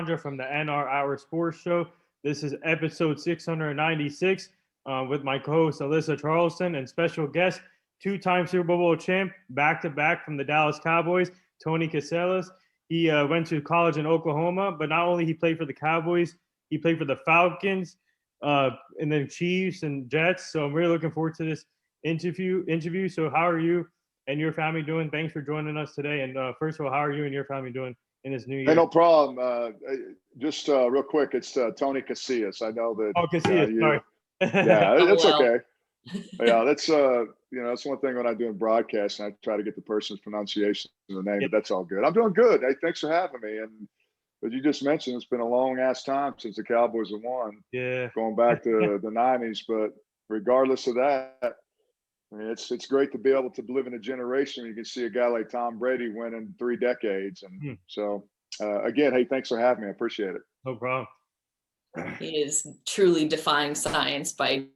from the NR Hour Sports Show. This is episode 696 with my co-host Alyssa Charleston and special guest, two-time Super Bowl champ, back-to-back from the Dallas Cowboys, Tony Casillas. He went to college in Oklahoma, but not only he played for the Cowboys, he played for the Falcons, and then Chiefs and Jets. So I'm really looking forward to this interview. So how are you and your family doing? Thanks for joining us today. And first of all, how are you and your family doing in this new year? Hey, no problem. Just real quick, it's Tony Casillas. I know that. Oh, Casillas, sorry. Yeah, it's okay. Yeah, that's that's one thing when I do in broadcast, and I try to get the person's pronunciation of the name, but that's all good. I'm doing good. Hey, thanks for having me. And as you just mentioned, it's been a long ass time since the Cowboys have won. Yeah, going back to the '90s. But regardless of that, I mean, it's great to be able to live in a generation where you can see a guy like Tom Brady winning 3 decades. And so, again, hey, thanks for having me. I appreciate it. No problem. He is truly defying science by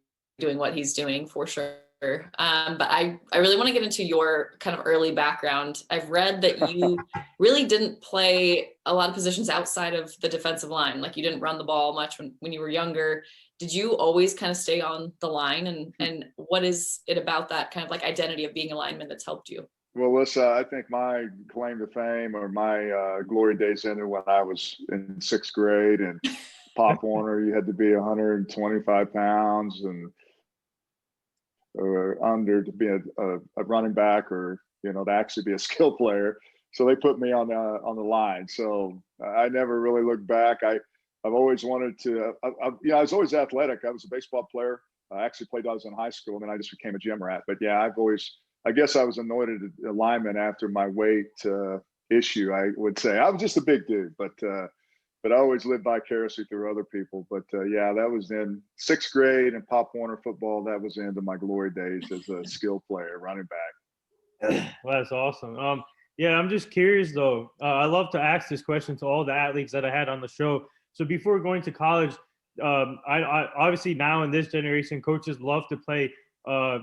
doing what he's doing, for sure. But I really want to get into your kind of early background. I've read that you really didn't play a lot of positions outside of the defensive line. Like, you didn't run the ball much when you were younger. Did you always kind of stay on the line? And what is it about that kind of like identity of being a lineman that's helped you? Well, listen, I think my claim to fame or my glory days ended when I was in 6th grade. And Pop Warner, you had to be 125 pounds and or under to be a running back, or to actually be a skill player. So they put me on the line. So I never really looked back. I've always wanted to. I was always athletic. I was a baseball player. I actually played when I was in high school, and then I just became a gym rat. But yeah, I guess I was anointed a lineman after my weight issue. I would say I was just a big dude, but I always lived vicariously through other people. But yeah, that was in 6th grade and Pop Warner football. That was the end of my glory days as a skill player, running back. Well, that's awesome. Yeah, I'm just curious though. I love to ask this question to all the athletes that I had on the show. So before going to college, I obviously now in this generation, coaches love to play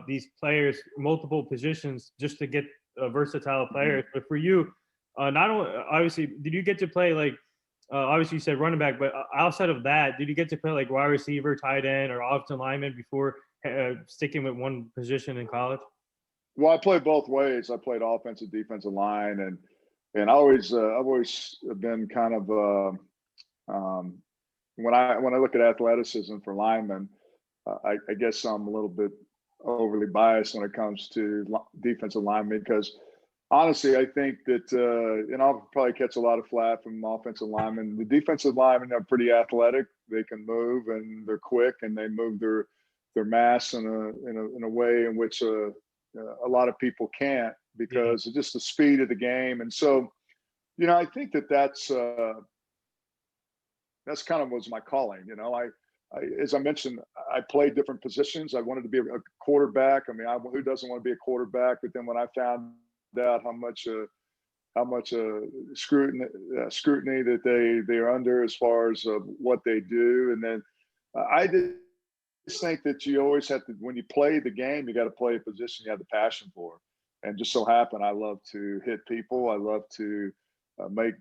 these players multiple positions just to get versatile players. But for you, not only obviously, did you get to play like? Obviously, you said running back, but outside of that, did you get to play like wide receiver, tight end, or offensive lineman before sticking with one position in college? Well, I played both ways. I played offensive, defensive line, and I've always been kind of when I look at athleticism for linemen, I guess I'm a little bit overly biased when it comes to defensive linemen because. Honestly, I think that, and I'll probably catch a lot of flack from offensive linemen. The defensive linemen are pretty athletic. They can move and they're quick, and they move their mass in a way in which a lot of people can't because of just the speed of the game. And so, I think that's kind of was my calling. As I mentioned, I played different positions. I wanted to be a quarterback. I mean, who doesn't want to be a quarterback? But then when I found out how much scrutiny that they are under as far as what they do, and then I just think that you always have to, when you play the game, you got to play a position you have the passion for. And just so happen, I love to hit people. I love to make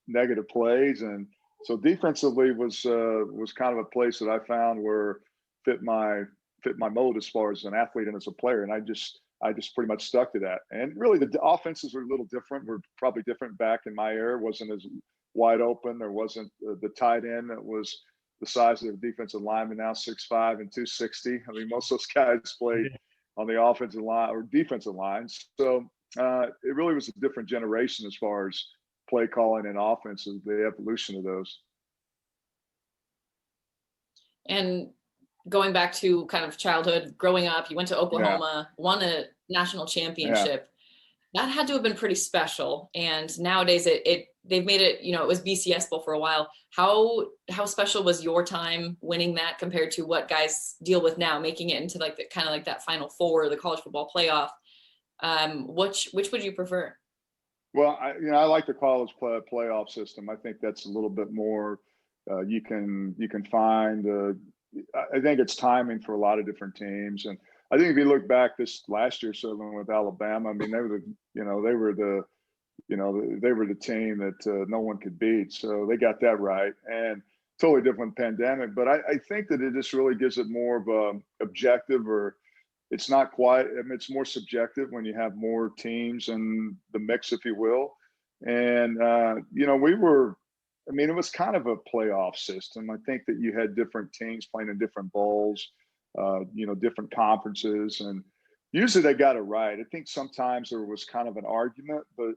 negative plays, and so defensively was kind of a place that I found where fit my mold as far as an athlete and as a player, and I just pretty much stuck to that. And really, the offenses were a little different. Were probably different back in my era. It wasn't as wide open. There wasn't the tight end that was the size of the defensive lineman, now 6'5" and 260. I mean, most of those guys played on the offensive line or defensive lines. So it really was a different generation as far as play calling and offenses, the evolution of those. And going back to kind of childhood, growing up, you went to Oklahoma, won a national championship. That had to have been pretty special. And nowadays they've made it, it was BCS Bowl for a while. How special was your time winning that compared to what guys deal with now, making it into like the kind of like that Final Four, the college football playoff? Which would you prefer? Well, I like the college playoff system. I think that's a little bit more you can find I think it's timing for a lot of different teams. And I think if you look back this last year, certainly with Alabama, I mean, they were they were the team that no one could beat. So they got that right. And totally different pandemic. But I think that it just really gives it more of a objective, or it's not quite, I mean, it's more subjective when you have more teams in the mix, if you will. And, it was kind of a playoff system. I think that you had different teams playing in different bowls, different conferences, and usually they got it right. I think sometimes there was kind of an argument, but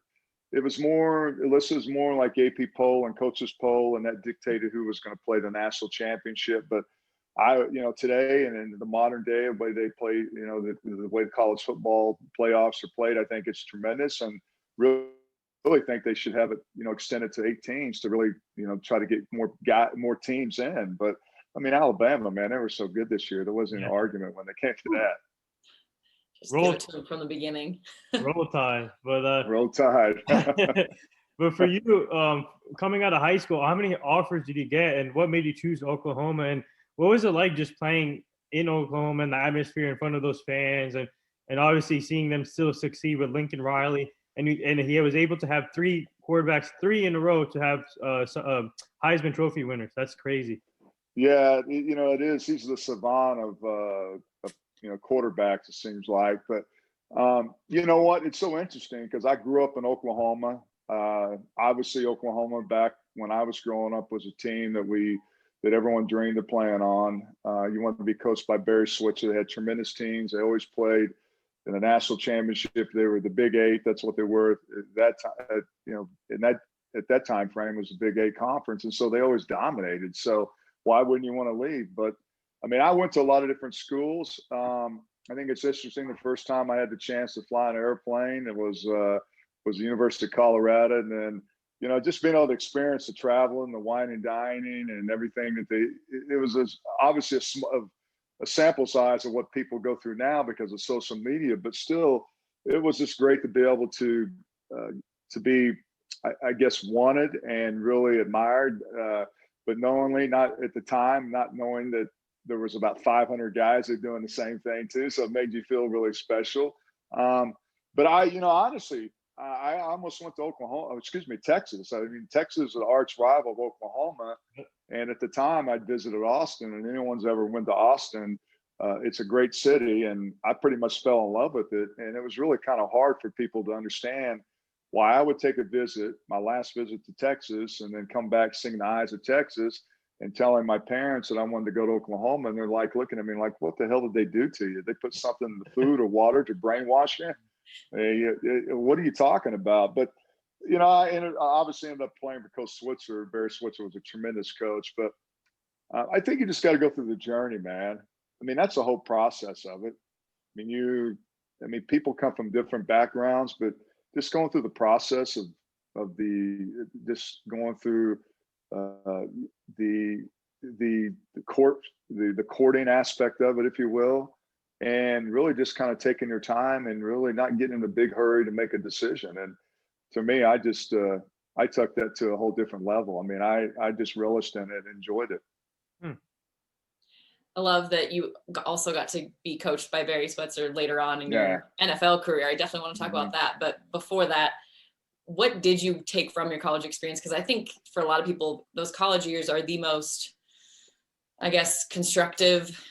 Alyssa was more like AP poll and coaches poll, and that dictated who was going to play the national championship. But today and in the modern day, the way they play, the way the college football playoffs are played, I think it's tremendous, and really think they should have it, extended to 8 teams to really, try to get more teams in. But I mean, Alabama, man, they were so good this year. There wasn't an argument when they came to that. Just give it to them from the beginning. Roll Tide, but Roll Tide. But for you, coming out of high school, how many offers did you get, and what made you choose Oklahoma? And what was it like just playing in Oklahoma and the atmosphere in front of those fans, and obviously seeing them still succeed with Lincoln Riley, and he was able to have 3 quarterbacks, 3 in a row to have Heisman Trophy winners. That's crazy. Yeah, it is. He's the savant of quarterbacks, it seems like. But you know what? It's so interesting because I grew up in Oklahoma. Obviously, Oklahoma back when I was growing up was a team that everyone dreamed of playing on. You wanted to be coached by Barry Switzer. They had tremendous teams. They always played in the national championship. They were the Big 8. That's what they were at that time. At that time frame was the Big 8 conference, and so they always dominated. So why wouldn't you want to leave? But I mean, I went to a lot of different schools. I think it's interesting. The first time I had the chance to fly an airplane, it was the University of Colorado, and then just being able to experience the traveling, the wine and dining, and everything that it was obviously a sample size of what people go through now because of social media, but still, it was just great to be able to be, I guess, wanted and really admired, but knowingly, not at the time, not knowing that there was about 500 guys that are doing the same thing too. So it made you feel really special. But honestly, I almost went to Texas. I mean, Texas is the arch rival of Oklahoma. And at the time I visited Austin, and anyone's ever went to Austin, it's a great city. And I pretty much fell in love with it. And it was really kind of hard for people to understand why I would take my last visit to Texas, and then come back singing the eyes of Texas and telling my parents that I wanted to go to Oklahoma. And they're like looking at me like, what the hell did they do to you? They put something in the food or water to brainwash you? What are you talking about? But, I obviously ended up playing for Coach Switzer. Barry Switzer was a tremendous coach. But I think you just got to go through the journey, man. I mean, that's the whole process of it. I mean, people come from different backgrounds, but just going through the process of just going through the courting aspect of it, if you will, and really just kind of taking your time and really not getting in a big hurry to make a decision. And to me, I just I took that to a whole different level. I mean, I just relished in it, enjoyed it. I love that you also got to be coached by Barry Switzer later on in your NFL career. I definitely want to talk about that. But before that, what did you take from your college experience? Because I think for a lot of people, those college years are the most, I guess, constructive,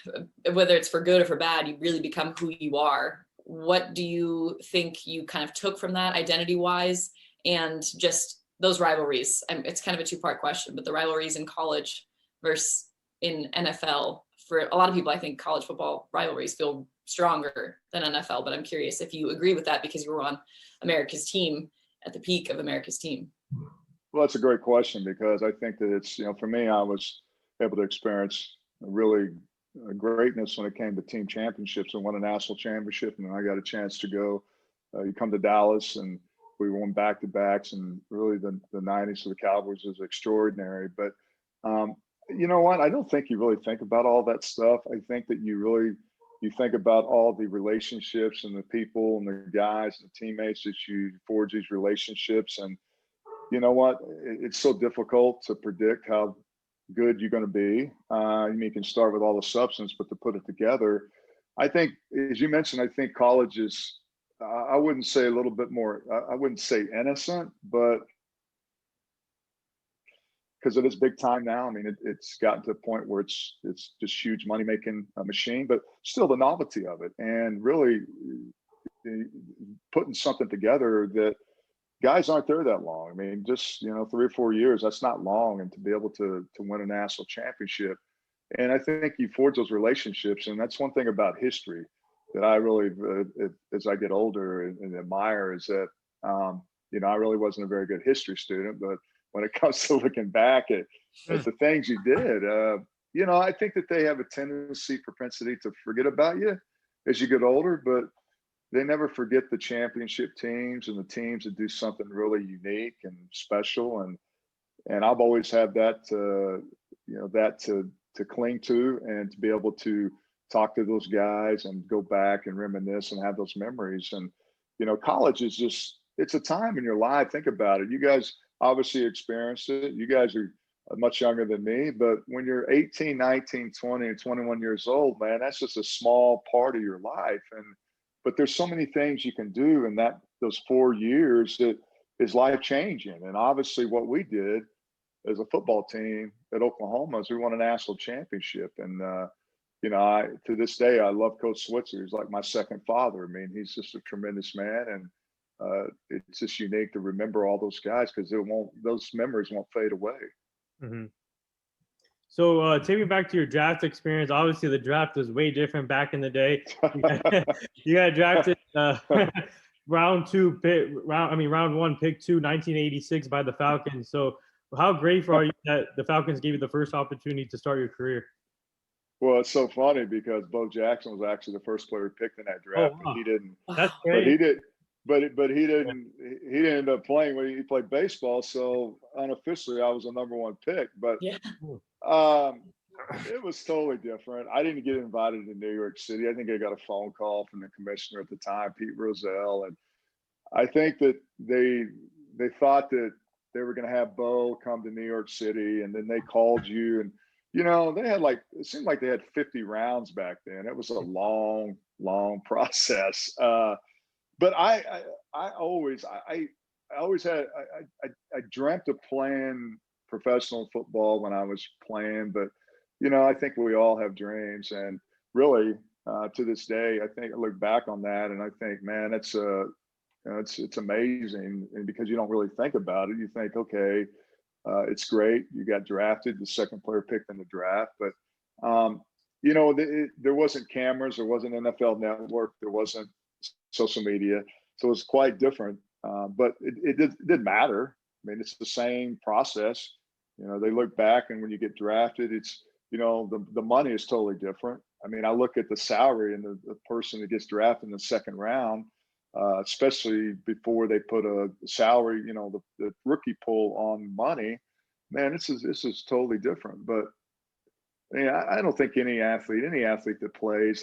whether it's for good or for bad. You really become who you are. What do you think you kind of took from that identity-wise, and just those rivalries? It's kind of a 2-part question, but the rivalries in college versus in NFL. For a lot of people, I think college football rivalries feel stronger than NFL, but I'm curious if you agree with that because you were on America's team at the peak of America's team. Well, that's a great question, because I think that it's, for me, I was able to experience really greatness when it came to team championships, and won a national championship. And I got a chance to go, you come to Dallas, and we won back-to-backs, and really the 90s for the Cowboys was extraordinary. But you know what? I don't think you really think about all that stuff. I think that you think about all the relationships and the people and the guys and the teammates that you forge these relationships. And you know what? It's so difficult to predict how good you're going to be. You can start with all the substance, but to put it together, I think, as you mentioned, I think college is I wouldn't say a little bit more, I wouldn't say innocent, but because it is big time now. I mean, it's gotten to a point where it's just huge money making machine, but still the novelty of it, and really putting something together that guys aren't there that long. I mean, just 3 or 4 years, that's not long, and to be able to win a national championship, and I think you forge those relationships, and that's one thing about history that I really, as I get older and admire, is that I really wasn't a very good history student, but when it comes to looking back at the things you did, I think that they have a tendency, propensity to forget about you as you get older, but they never forget the championship teams and the teams that do something really unique and special. And I've always had that, that to cling to, and to be able to talk to those guys and go back and reminisce and have those memories. And, college is just, it's a time in your life. Think about it. You guys obviously experienced it. You guys are much younger than me, but when you're 18, 19, 20, and 21 years old, man, that's just a small part of your life. But there's so many things you can do in those 4 years that is life changing. And obviously what we did as a football team at Oklahoma is we won a national championship. And, to this day, I love Coach Switzer. He's like my second father. I mean, he's just a tremendous man. And it's just unique to remember all those guys, because those memories won't fade away. Mm-hmm. So take me back to your draft experience. Obviously, the draft was way different back in the day. You got drafted round 1, pick 2, 1986 by the Falcons. So how grateful are you that the Falcons gave you the first opportunity to start your career? Well, it's so funny because Bo Jackson was actually the first player picked in that draft. Oh, wow. But he didn't. That's great. But he did. But he didn't. He didn't end up playing when he played baseball. So unofficially, I was the number 1 pick. But it was totally different. I didn't get invited to New York City. I think I got a phone call from the commissioner at the time, Pete Rozelle, and I think that they thought that they were going to have Bo come to New York City, and then they called you, and they had it seemed like they had 50 rounds back then. It was a long process. But I always had, I dreamt of playing professional football when I was playing, but I think we all have dreams, and really to this day, I think I look back on that and I think, man, it's amazing. And because you don't really think about it, you think, okay, it's great, you got drafted, the second player picked in the draft, but there wasn't cameras, there wasn't NFL Network, there wasn't social media, so it was quite different. But it didn't matter. I mean, it's the same process. They look back, and when you get drafted, it's the money is totally different. I mean, I look at the salary and the person that gets drafted in the second round, especially before they put a salary, the rookie pool on money. Man, this is totally different. But I don't think any athlete that plays,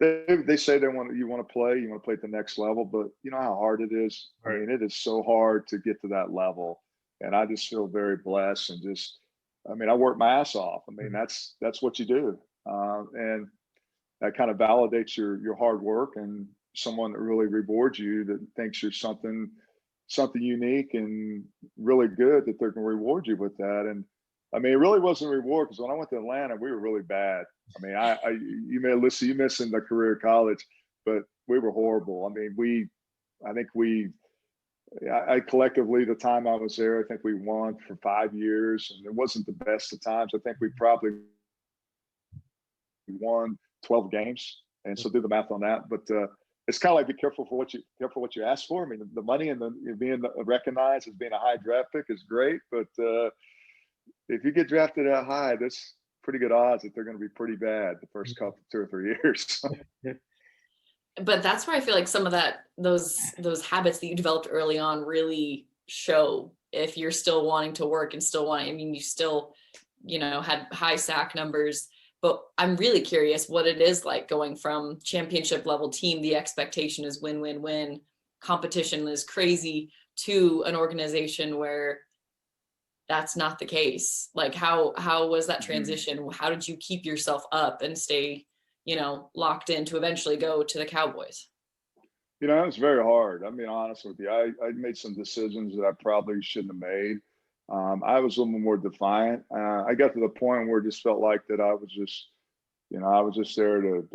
they say you want to play at the next level, but you know how hard it is. Right. I mean, it is so hard to get to that level, and I just feel very blessed, and I work my ass off. I mean, that's what you do, and that kind of validates your hard work, and someone that really rewards you, that thinks you're something unique and really good, that they're going to reward you with that. And I mean, it really wasn't a reward, because when I went to Atlanta, we were really bad. I mean, you missing the career college, but we were horrible. I mean, I collectively, the time I was there, I think we won for 5 years, and it wasn't the best of times. I think we probably won 12 games, and so do the math on that. But it's kind of like, be careful what you ask for. I mean, the money and being recognized as being a high draft pick is great, but if you get drafted that high, that's pretty good odds that they're going to be pretty bad the first 2 or 3 years. But that's where I feel like some of those habits that you developed early on really show, if you're still wanting to work and you still, had high sack numbers. But I'm really curious what it is like going from championship level team, the expectation is win, win, win, competition is crazy, to an organization where that's not the case. Like how was that transition? Mm-hmm. How did you keep yourself up and stay, locked in to eventually go to the Cowboys? It was very hard. I'm being honest with you. I made some decisions that I probably shouldn't have made. I was a little more defiant. I got to the point where it just felt like that I was just there to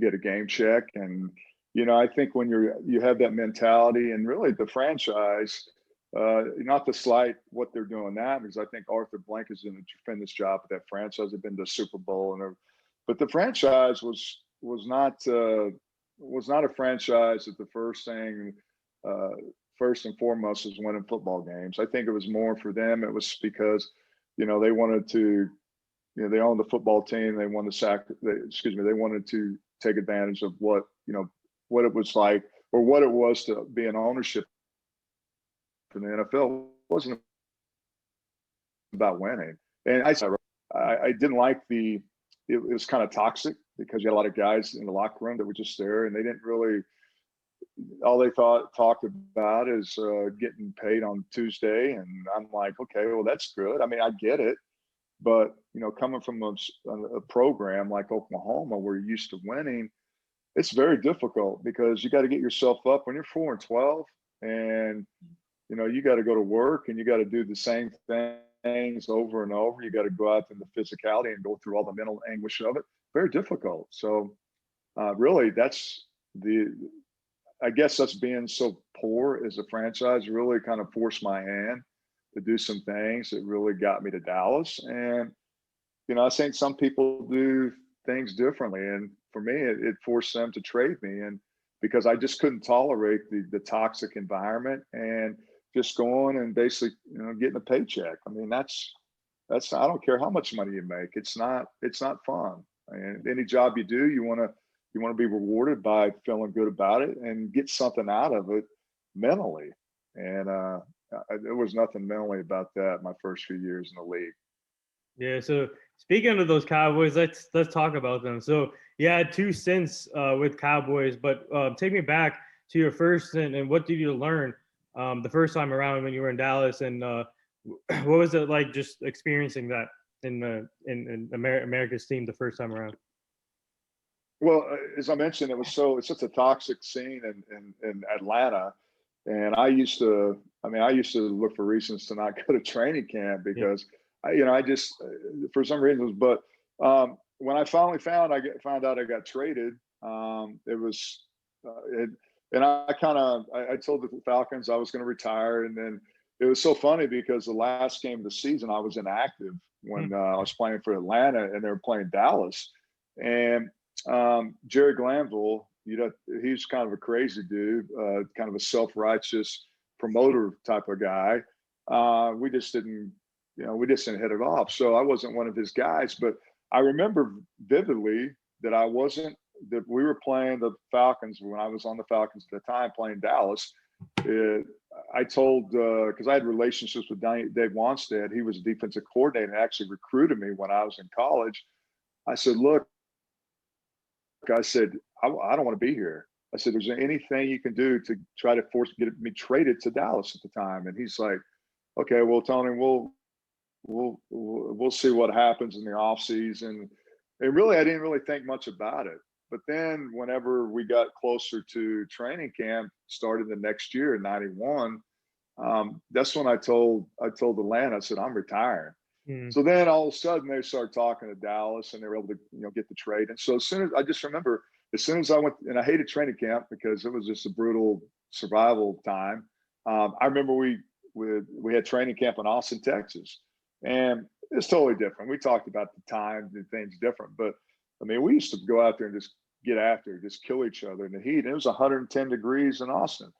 get a game check. And, I think when you have that mentality, and really the franchise, not to slight what they're doing now, because I think Arthur Blank is doing a tremendous job with that franchise. They've been to the Super Bowl, but the franchise was not a franchise that the first and foremost was winning football games. I think it was more for them. It was because, they wanted to, they owned the football team. They wanted they wanted to take advantage of what it was like, or what it was to be an ownership in the NFL. It wasn't about winning. And I didn't like it was kind of toxic, because you had a lot of guys in the locker room that were just there, and they didn't really, all they talked about is getting paid on Tuesday. And I'm like, okay, well, that's good. I mean, I get it. But, coming from a program like Oklahoma, where you're used to winning, it's very difficult, because you got to get yourself up when you're 4-12, and, you got to go to work, and you got to do the same things over and over. You got to go out in the physicality and go through all the mental anguish of it. Very difficult. So really, I guess us being so poor as a franchise really kind of forced my hand to do some things that really got me to Dallas. And, I think some people do things differently. And for me, it forced them to trade me. And because I just couldn't tolerate the toxic environment and just going and basically, getting a paycheck. I mean, that's, I don't care how much money you make. It's not fun. And any job you do, you want to be rewarded by feeling good about it and get something out of it mentally. And there was nothing mentally about that my first few years in the league. Yeah. So speaking of those Cowboys, let's talk about them. So you had 2 stints with Cowboys, but take me back to your first stint, and what did you learn the first time around when you were in Dallas, and what was it like just experiencing that in America's team the first time around? Well, as I mentioned, it's such a toxic scene in Atlanta. And I used to look for reasons to not go to training camp, because I just, for some reasons, but when I finally found out I got traded, it was, and I told the Falcons I was going to retire. And then it was so funny, because the last game of the season I was inactive when I was playing for Atlanta, and they were playing Dallas. And Jerry Glanville, he's kind of a crazy dude, kind of a self-righteous promoter type of guy. We just didn't hit it off. So I wasn't one of his guys. But I remember vividly that we were playing the Falcons when I was on the Falcons at the time, playing Dallas. I told, because I had relationships with Dave Wanstead. He was a defensive coordinator and actually recruited me when I was in college. I said, look, I don't want to be here. I said, is there anything you can do to try to get me traded to Dallas at the time? And he's like, okay, well, Tony, we'll see what happens in the off season. And really, I didn't really think much about it. But then whenever we got closer to training camp, started the next year in '91, that's when I told Atlanta, I said, I'm retiring. So then all of a sudden they started talking to Dallas, and they were able to, get the trade. And so as soon as I went, and I hated training camp because it was just a brutal survival time. I remember we had training camp in Austin, Texas, and it's totally different. We talked about the time and things different, but I mean, we used to go out there and just get after it, just kill each other in the heat. And it was 110 degrees in Austin.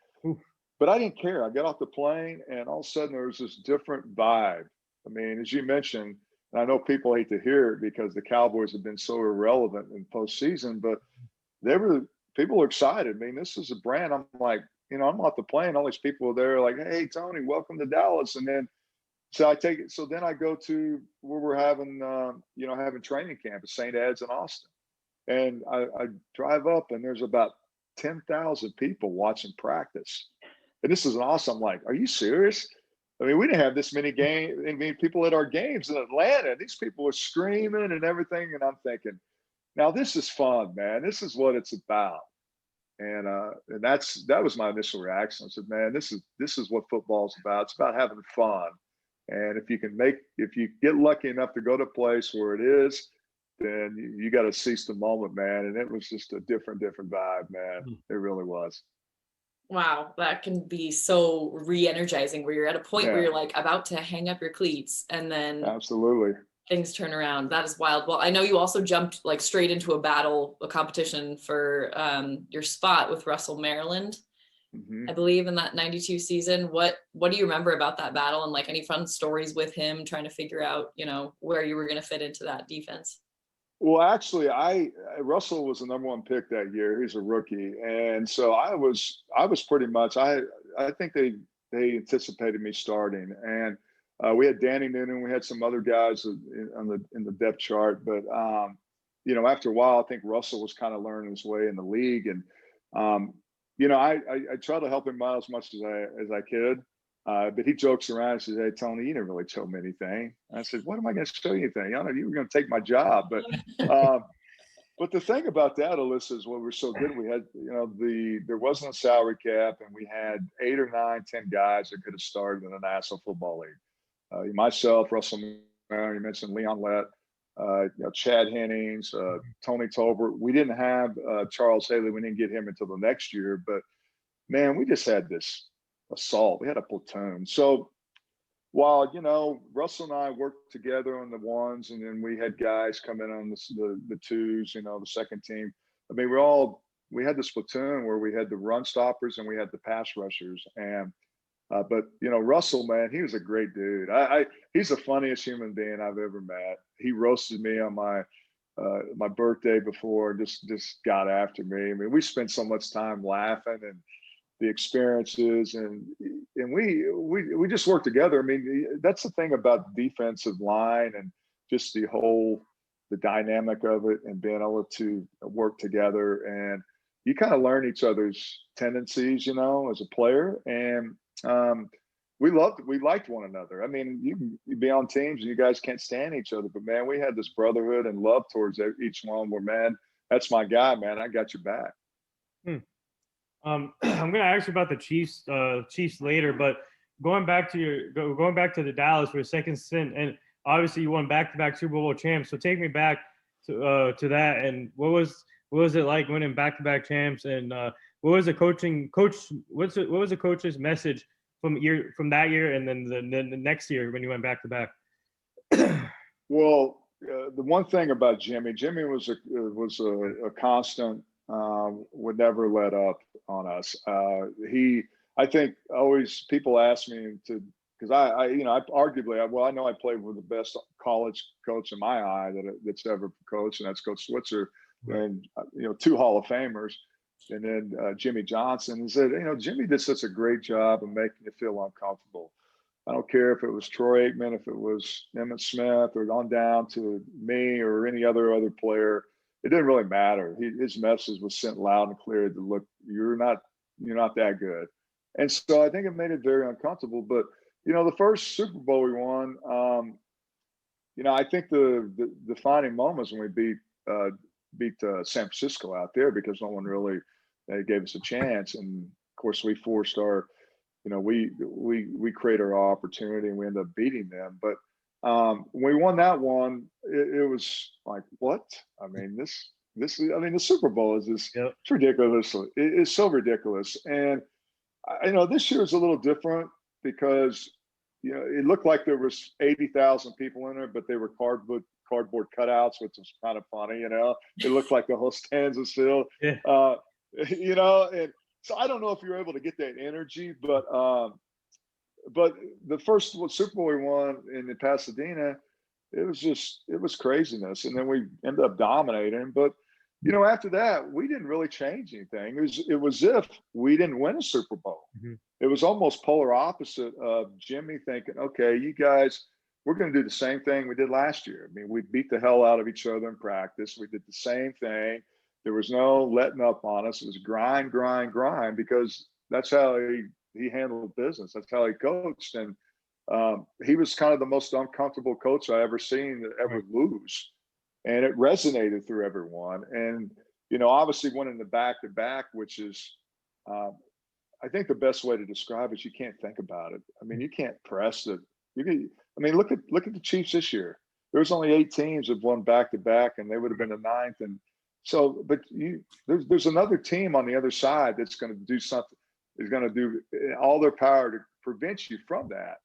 But I didn't care. I got off the plane, and all of a sudden there was this different vibe. I mean, as you mentioned, and I know people hate to hear it because the Cowboys have been so irrelevant in postseason, but people are excited. I mean, this is a brand. I'm like, I'm off the plane. All these people are there like, hey, Tony, welcome to Dallas. And then, so I take it. So then I go to where we're having training camp at St. Ed's in Austin. And I drive up, and there's about 10,000 people watching practice. And this is awesome. I'm like, are you serious? I mean, we didn't have this many people at our games in Atlanta. These people were screaming and everything. And I'm thinking, now this is fun, man. This is what it's about. And that was my initial reaction. I said, man, this is what football's about. It's about having fun. And if you get lucky enough to go to a place where it is, then you got to seize the moment, man. And it was just a different vibe, man. It really was. Wow, that can be so re-energizing where you're at a point where Yeah, you're like about to hang up your cleats and then absolutely. things turn around. That is wild. Well, I know you also jumped like straight into a competition for your spot with Russell Maryland, Hmm. I believe, in that 92 season. What do you remember about that battle, and like any fun stories with him trying to figure out, where you were going to fit into that defense? Well, actually, Russell was the number one pick that year. He's a rookie, and so I was pretty much. I think they anticipated me starting, and we had Danny Noonan, we had some other guys in the depth chart, but after a while, I think Russell was kind of learning his way in the league, and I tried to help him out as much as I could. But he jokes around and says, "Hey, Tony, you didn't really show me anything." I said, "What am I going to show you anything? You were going to take my job." But the thing about that, Alyssa, is what we're so good. We had, there wasn't a salary cap, and we had 8 or 9, 10 guys that could have started in the National Football League. Myself, Russell Maryland, you mentioned Leon Lett, Chad Hennings, Tony Tolbert. We didn't have Charles Haley. We didn't get him until the next year. But man, we just had this assault. We had a platoon. So while Russell and I worked together on the ones, and then we had guys come in on the twos, the second team. I mean, we had this platoon where we had the run stoppers and we had the pass rushers. And but Russell, man, he was a great dude. He's the funniest human being I've ever met. He roasted me on my birthday before, just got after me. I mean, we spent so much time laughing and the experiences, and we just work together. I mean, that's the thing about the defensive line and just the dynamic of it, and being able to work together, and you kind of learn each other's tendencies, as a player. And we liked one another. I mean, you be on teams and you guys can't stand each other, but man, we had this brotherhood and love towards each one where, man, that's my guy, man. I got your back. I'm going to ask you about the Chiefs later, but going back to the Dallas for a second stint, and obviously you won back-to-back Super Bowl champs. So take me back to that, and what was it like winning back-to-back champs, and what was the coach's message from that year, and then the next year when you went back-to-back? Well, the one thing about Jimmy was a constant. Would never let up on us. I think always people ask me because I know I played with the best college coach in my eye that's ever coached, and that's Coach Switzer, right. And 2 Hall of Famers, and then Jimmy Johnson. He said, Jimmy did such a great job of making you feel uncomfortable. I don't care if it was Troy Aikman, if it was Emmitt Smith, or on down to me or any other player. It didn't really matter. His message was sent loud and clear to look, you're not that good. And so I think it made it very uncomfortable. But, the first Super Bowl we won, I think the defining moments when we beat San Francisco out there, because no one really gave us a chance. And of course we forced we created our opportunity and we ended up beating them. But when we won that one, it was like, what? I mean, the Super Bowl is this. Yep. It's ridiculous. It's so ridiculous. And this year is a little different because it looked like there was 80,000 people in there, but they were cardboard cutouts, which was kind of funny. It looked like the whole stands was filled. Yeah. And so I don't know if you're able to get that energy, but the first Super Bowl we won in Pasadena, it was craziness. And then we ended up dominating. But, after that, we didn't really change anything. It was if we didn't win a Super Bowl. Mm-hmm. It was almost polar opposite of Jimmy thinking, okay, you guys, we're going to do the same thing we did last year. I mean, we beat the hell out of each other in practice. We did the same thing. There was no letting up on us. It was grind, because that's how he handled business. That's how he coached. And he was kind of the most uncomfortable coach I ever seen ever lose. And it resonated through everyone. And obviously winning the back-to-back, which is, I think the best way to describe it is you can't think about it. I mean, you can't press it. Look at the Chiefs this year. There's only 8 teams that won back-to-back, and they would have been the 9th. And so, but there's another team on the other side that's going to do something, is going to do all their power to prevent you from that.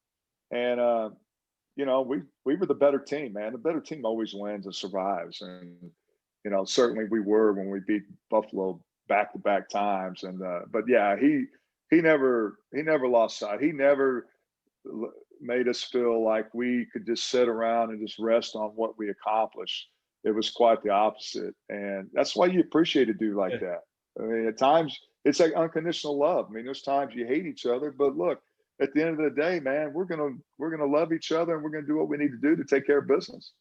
And, we were the better team, man. The better team always wins and survives. And, certainly we were when we beat Buffalo back-to-back times. And, but yeah, he never lost sight. He never made us feel like we could just sit around and just rest on what we accomplished. It was quite the opposite. And that's why you appreciate a dude like that. I mean, at times it's like unconditional love. I mean, there's times you hate each other, but look, at the end of the day, man, we're gonna love each other, and we're gonna do what we need to do to take care of business.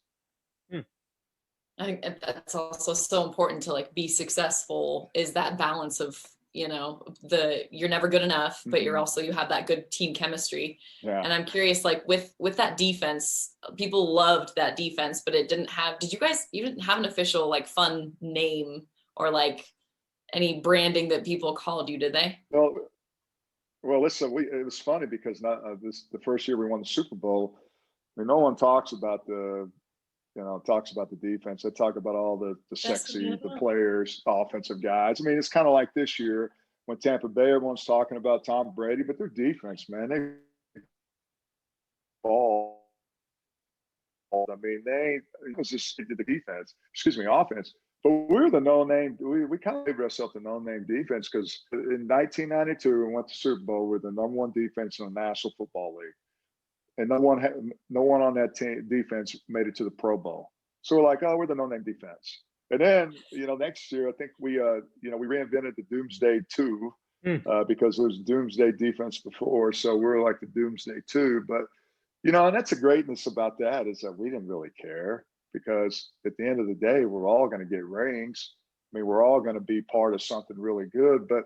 I think that's also so important to like be successful, is that balance of, you're never good enough, but you have that good team chemistry. Yeah. And I'm curious, like with that defense, people loved that defense, but you didn't have an official like fun name or like any branding that people called you, did they? Well, listen, it was funny because the first year we won the Super Bowl, I mean, no one talks about the defense. They talk about all the sexy, the players, offensive guys. I mean, it's kind of like this year when Tampa Bay, everyone's talking about Tom Brady, but their defense, man, they ball. I mean, it was just the defense. Offense. But we're the no-name. We kind of gave ourselves the no-name defense because in 1992 we went to Super Bowl. We're the #1 defense in the National Football League, and no one on that team defense made it to the Pro Bowl. So we're like, oh, we're the no-name defense. And then next year I think we reinvented the Doomsday 2 because there was Doomsday defense before, so we're like the Doomsday 2. But and that's the greatness about that, is that we didn't really care. Because at the end of the day, we're all going to get rings. I mean, we're all going to be part of something really good. But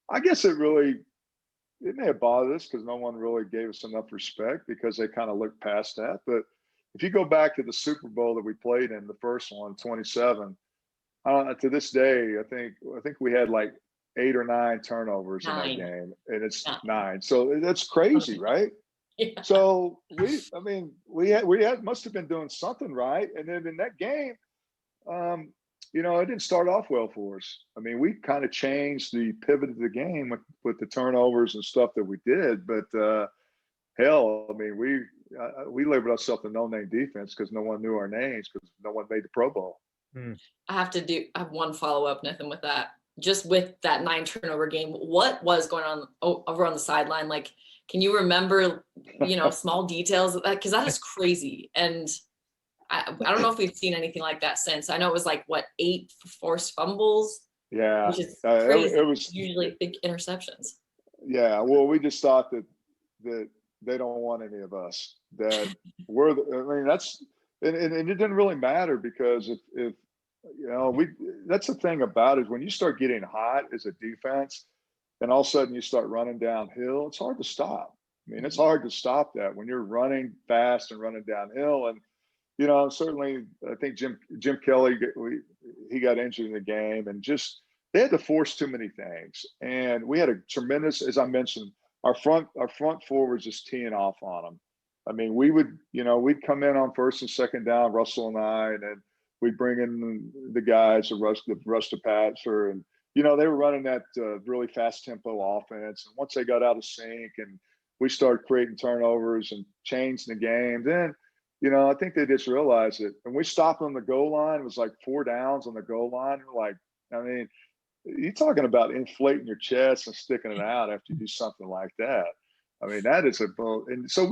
I guess it may have bothered us because no one really gave us enough respect because they kind of looked past that. But if you go back to the Super Bowl that we played in, the first one, 27, to this day, I think we had like 8 or 9 turnovers in that game, and it's 9. So that's crazy, right? Yeah. So we must have been doing something right. And then in that game, it didn't start off well for us. I mean, we kind of changed the pivot of the game with the turnovers and stuff that we did. But hell, I mean, we labeled ourselves the no-name defense because no one knew our names because no one made the Pro Bowl. I have one follow-up, Nathan, with that. Just with that 9 turnover game, what was going on over on the sideline? Like, can you remember, small details of that? Because that is crazy. And I don't know if we've seen anything like that since. I know it was like, 8 forced fumbles? Yeah. Which is crazy. It was usually big interceptions. Yeah. Well, we just thought that they don't want any of us. That and it didn't really matter because if that's the thing about it, is when you start getting hot as a defense, and all of a sudden you start running downhill, it's hard to stop. I mean, it's hard to stop that when you're running fast and running downhill. And, certainly I think Jim Kelly, he got injured in the game, and just they had to force too many things. And we had a tremendous, as I mentioned, our front four was just teeing off on them. I mean, we'd come in on first and second down, Russell and I, and then we'd bring in the guys, the rush to passer, and they were running that really fast tempo offense. And once they got out of sync and we started creating turnovers and changing the game, then, I think they just realized it. And we stopped on the goal line. It was like 4 downs on the goal line. We're like, I mean, you're talking about inflating your chest and sticking it out after you do something like that. I mean, that is and so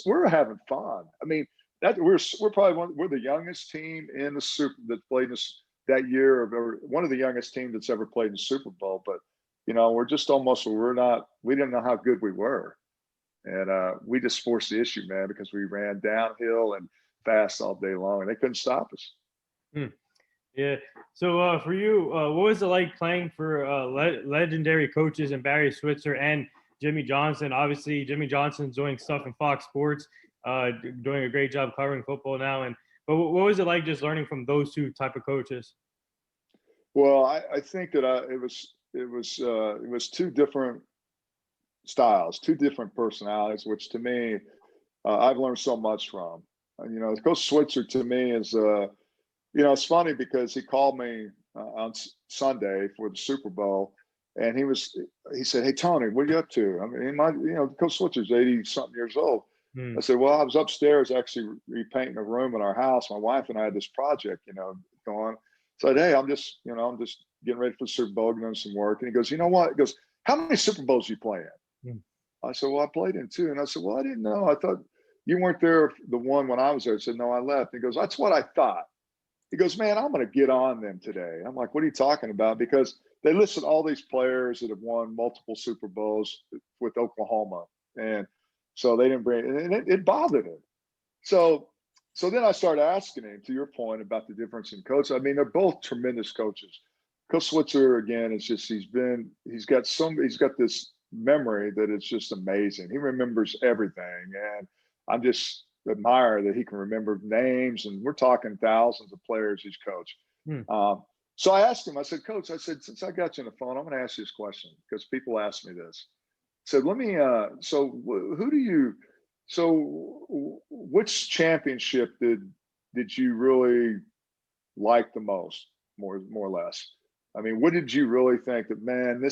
we're having fun. I mean, that we're probably we're the youngest team in the Super that played this that year, or one of the youngest teams that's ever played in the Super Bowl. But we're just we didn't know how good we were, and we just forced the issue, man, because we ran downhill and fast all day long, and they couldn't stop us. Yeah. So for you, what was it like playing for legendary coaches in Barry Switzer and Jimmy Johnson? Obviously, Jimmy Johnson's doing stuff in Fox Sports, doing a great job covering football now. But what was it like just learning from those two type of coaches? Well, I think that it was two different styles, two different personalities, which to me, I've learned so much from. Coach Switzer to me is, it's funny because he called me on Sunday for the Super Bowl, and he said, "Hey Tony, what are you up to?" I mean, Coach Switzer's 80 something years old. I said, "Well, I was upstairs actually repainting a room in our house. My wife and I had this project, going." So I said, "Hey, I'm just getting ready for the Super Bowl, doing some work." And he goes, "You know what?" He goes, "How many Super Bowls you play in?" I said, "Well, I played in two." And I said, "Well, I didn't know. I thought you weren't there the one when I was there." I said, "No, I left." He goes, "That's what I thought." He goes, "Man, I'm going to get on them today." I'm like, "What are you talking about?" Because they listed all these players that have won multiple Super Bowls with Oklahoma. And so they didn't bring it, and it bothered him. So then I started asking him, to your point about the difference in coach. I mean, they're both tremendous coaches. Coach Switzer, again, is just he's got this memory that is just amazing. He remembers everything, and I'm just admire that he can remember names, and we're talking thousands of players he's coached. So I asked him, I said, "Coach," I said, "since I got you on the phone, I'm going to ask you this question because people ask me this." I said, which championship did you really like the most, more or less? I mean, what did you really think that, man,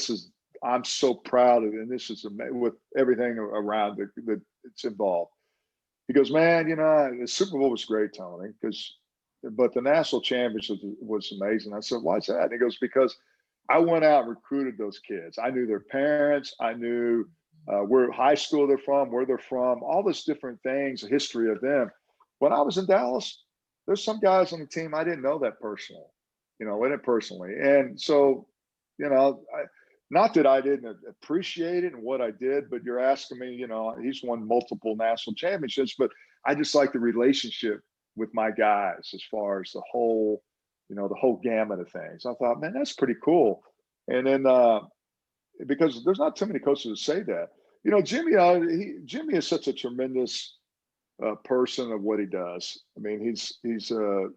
I'm so proud of it, and this is with everything around that it's involved? He goes, "Man, the Super Bowl was great, Tony, but the national championship was amazing." I said, "Why is that?" And he goes, "Because I went out and recruited those kids. I knew their parents. I knew where high school they're from, where they're from, all these different things, the history of them. When I was in Dallas, there's some guys on the team I didn't know that personally. And so, not that I didn't appreciate it and what I did, but you're asking me, he's won multiple national championships, but I just like the relationship with my guys as far as the whole gamut of things." I thought, man, that's pretty cool. And then because there's not too many coaches that say that. Jimmy is such a tremendous person of what he does. I mean, he's the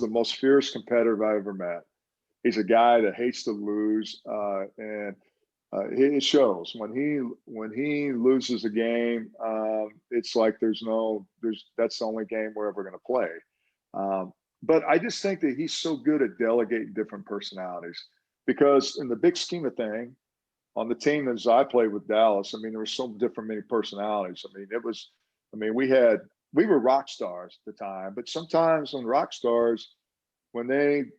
most fierce competitor I've ever met. He's a guy that hates to lose, and it shows when he loses a game. It's like that's the only game we're ever going to play. But I just think that he's so good at delegating different personalities, because in the big scheme of thing, on the team as I played with Dallas, I mean, there were so many personalities. We were rock stars at the time, but sometimes when rock stars, when they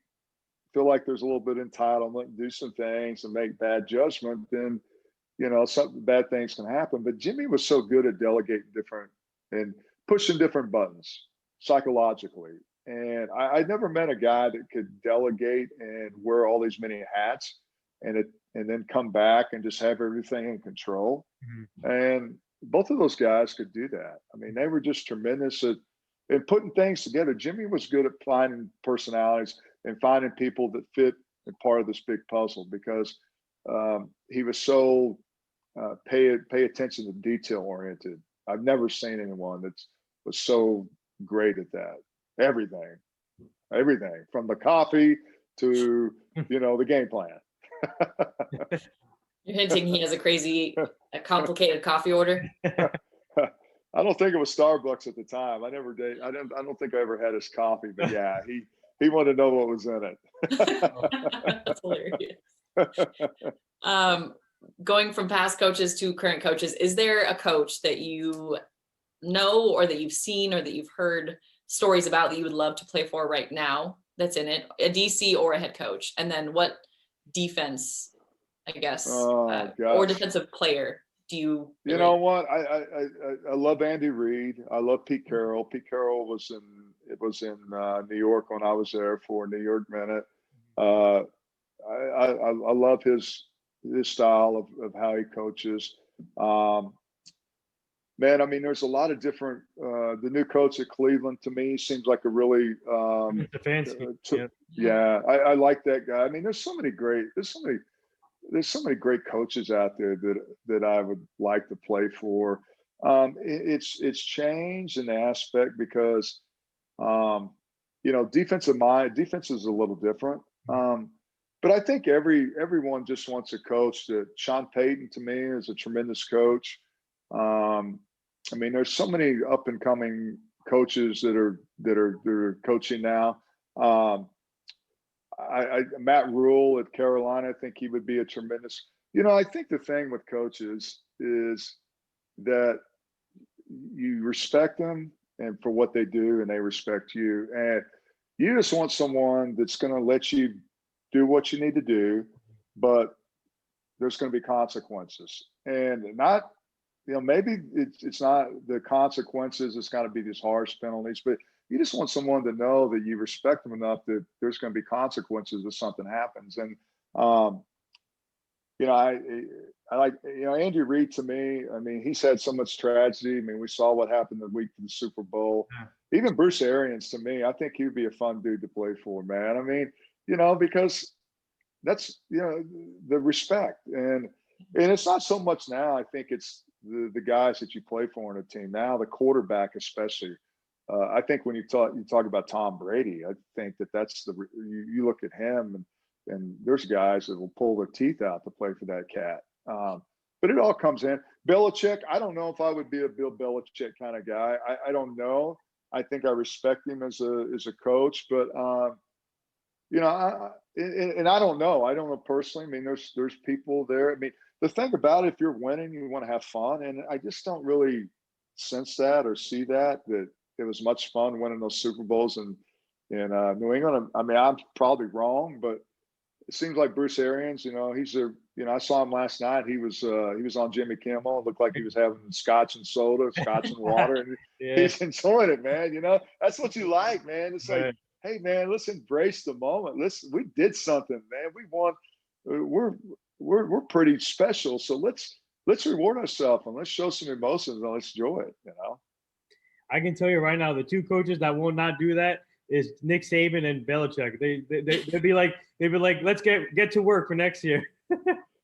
feel like there's a little bit of entitlement and do some things and make bad judgment, then some bad things can happen. But Jimmy was so good at delegating different and pushing different buttons psychologically. And I never met a guy that could delegate and wear all these many hats and then come back and just have everything in control. And both of those guys could do that. I mean, they were just tremendous at putting things together. Jimmy was good at finding personalities and finding people that fit in part of this big puzzle, because he was so pay attention to detail oriented. I've never seen anyone that was so great at that. Everything from the coffee to the game plan. You're hinting he has a complicated coffee order? I don't think it was Starbucks at the time. I never did. I don't think I ever had his coffee, but yeah, he wanted to know what was in it. That's hilarious. Going from past coaches to current coaches, is there a coach that you know or that you've seen or that you've heard stories about that you would love to play for right now that's in it, a DC or a head coach? And then what defense, I guess, or defensive player do you really? You know what? I love Andy Reid. I love Pete Carroll. Pete Carroll was in New York when I was there for New York Minute. I love his style of how he coaches. Man, I mean, there's a lot of different. The new coach at Cleveland, to me, seems like a really yeah. I like that guy. I mean, there's so many great coaches out there that I would like to play for. It's changed in the aspect because defense is a little different. But I think everyone just wants a coach. That Sean Payton to me is a tremendous coach. I mean, there's so many up and coming coaches that are coaching now. Matt Rule at Carolina, I think he would be a tremendous. I think the thing with coaches is that you respect them and for what they do, and they respect you. And you just want someone that's going to let you do what you need to do, but there's going to be consequences, and not, maybe it's not the consequences. It's got to be these harsh penalties, but you just want someone to know that you respect them enough that there's going to be consequences if something happens. And, I like, Andy Reid to me, I mean, he's had so much tragedy. I mean, we saw what happened the week of the Super Bowl. Yeah. Even Bruce Arians, to me, I think he would be a fun dude to play for, man. I mean, because that's, the respect. And it's not so much now. I think it's the guys that you play for in a team. Now, the quarterback especially. I think when you talk about Tom Brady, I think that's you look at him and there's guys that will pull their teeth out to play for that cat. But it all comes in. Belichick, I don't know if I would be a Bill Belichick kind of guy. I don't know. I think I respect him as a coach, but and I don't know. I don't know personally. I mean, there's people there. I mean, the thing about it, if you're winning, you want to have fun, and I just don't really sense that or see that it was much fun winning those Super Bowls in New England. I mean, I'm probably wrong, but it seems like Bruce Arians, I saw him last night. He was on Jimmy Kimmel. It looked like he was having scotch and soda, scotch and water, and Yeah. He's enjoying it, man. That's what you like, man. It's like, hey, man, let's embrace the moment. We did something, man. We won. We're pretty special. So let's reward ourselves and let's show some emotions and let's enjoy it. I can tell you right now, the two coaches that will not do that is Nick Saban and Belichick. They'd be like, let's get to work for next year.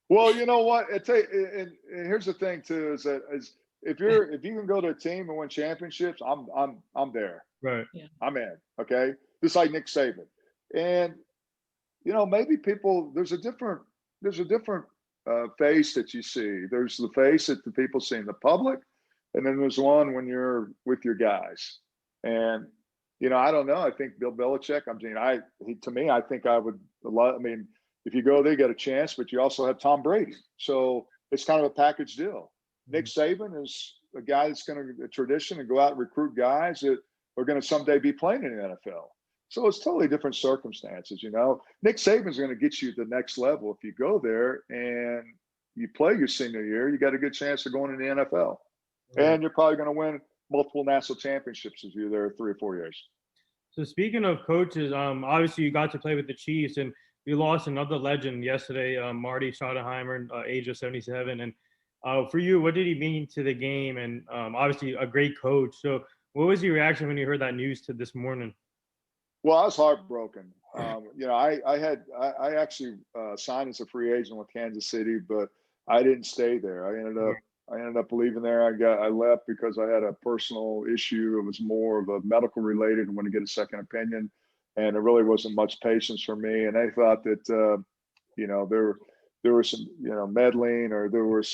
Well, you know what? And here's the thing too: is if you can go to a team and win championships, I'm there. Right. Yeah. I'm in. Okay. Just like Nick Saban, and maybe people there's a different face that you see. There's the face that the people see in the public, and then there's one when you're with your guys. And I don't know. I think Bill Belichick. I mean, to me, I think I would. I mean, if you go there, you get a chance, but you also have Tom Brady, so it's kind of a package deal. Nick Saban is a guy that's going to tradition and go out and recruit guys that are going to someday be playing in the NFL. So it's totally different circumstances. Nick Saban's going to get you to the next level if you go there and you play your senior year. You got a good chance of going in the NFL, and you're probably going to win multiple national championships if you're there 3 or 4 years. So speaking of coaches, obviously you got to play with the Chiefs, and you lost another legend yesterday, Marty Schottenheimer, age of 77. And for you, what did he mean to the game? And obviously a great coach. So what was your reaction when you heard that news this morning? Well, I was heartbroken. I actually signed as a free agent with Kansas City, but I didn't stay there. I ended up leaving there. I left because I had a personal issue. It was more of a medical related. I wanted to get a second opinion, and there really wasn't much patience for me. And they thought that there was some meddling, or there was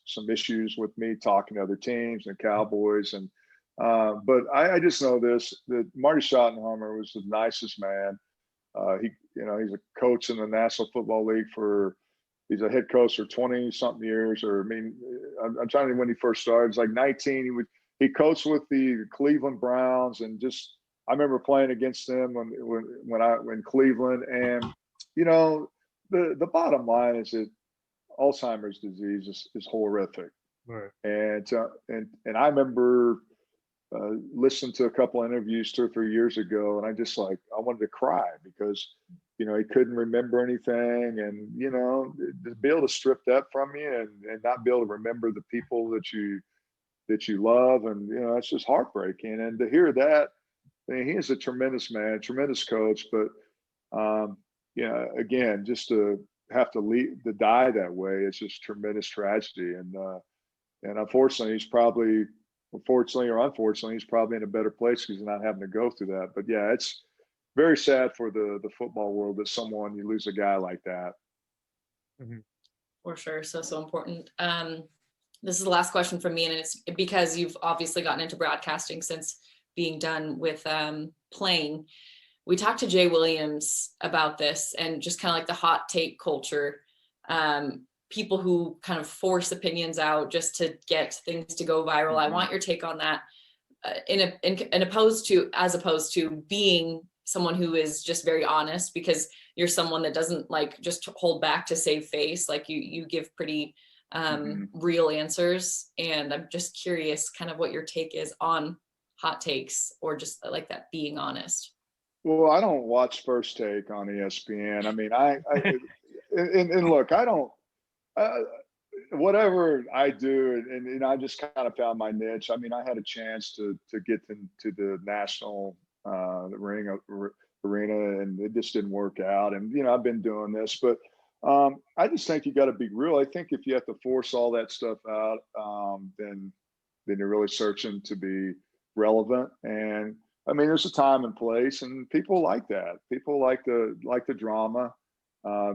some issues with me talking to other teams and Cowboys. And but I just know this, that Marty Schottenheimer was the nicest man. He's a coach in the National Football League he's a head coach for 20 something years, I'm trying to think when he first started. It was like 19. He coached with the Cleveland Browns, and I remember playing against them when Cleveland. And the bottom line is that Alzheimer's disease is horrific. Right. And I remember listening to a couple of interviews 2 or 3 years ago, and I wanted to cry because he couldn't remember anything, and to be able to strip that from you and not be able to remember the people that you love, and it's just heartbreaking. And to hear that, I mean, he is a tremendous man, tremendous coach, but again, just to have to die that way, it's just tremendous tragedy. And unfortunately, unfortunately, he's probably in a better place because he's not having to go through that. But yeah, very sad for the football world that you lose a guy like that. Mhm. For sure. So important. This is the last question from me, and it's because you've obviously gotten into broadcasting since being done with playing. We talked to Jay Williams about this and just kind of like the hot take culture. People who kind of force opinions out just to get things to go viral. Mm-hmm. I want your take on that. As opposed to being someone who is just very honest, because you're someone that doesn't like just hold back to save face. Like you give pretty real answers. And I'm just curious kind of what your take is on hot takes, or just like that being honest. Well, I don't watch First Take on ESPN. I mean, and look, I don't, whatever I do, and I just kind of found my niche. I mean, I had a chance to get into the national arena, and it just didn't work out. And I've been doing this, but I just think you got to be real. I think if you have to force all that stuff out, then you're really searching to be relevant. And I mean, there's a time and place, and people like that. People like the drama.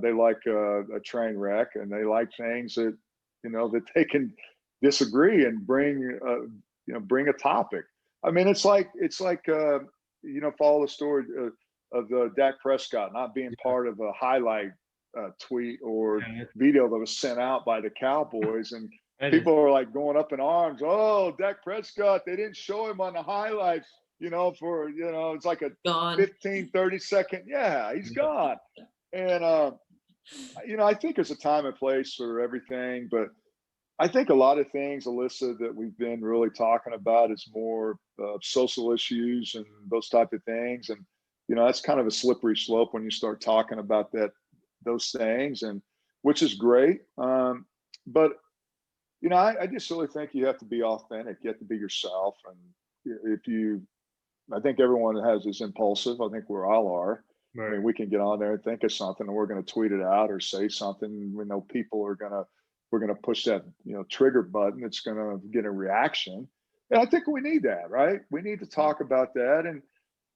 They like a train wreck, and they like things that that they can disagree and bring a topic. I mean, it's like follow the story of Dak Prescott not being part of a highlight tweet or video that was sent out by the Cowboys, and people are like going up in arms. Oh, Dak Prescott, they didn't show him on the highlights. It's like a Gone. 15, 30-second. Yeah, he's gone. And, I think there's a time and place for everything, but I think a lot of things, Alyssa, that we've been really talking about is more social issues and those type of things. And, that's kind of a slippery slope when you start talking about those things, and which is great. But, I just really think you have to be authentic. You have to be yourself. And I think everyone is impulsive. I think we all are. Right. I mean, we can get on there and think of something, and we're going to tweet it out or say something. We know people we're going to push that, trigger button. It's going to get a reaction. And I think we need that, right? We need to talk about that.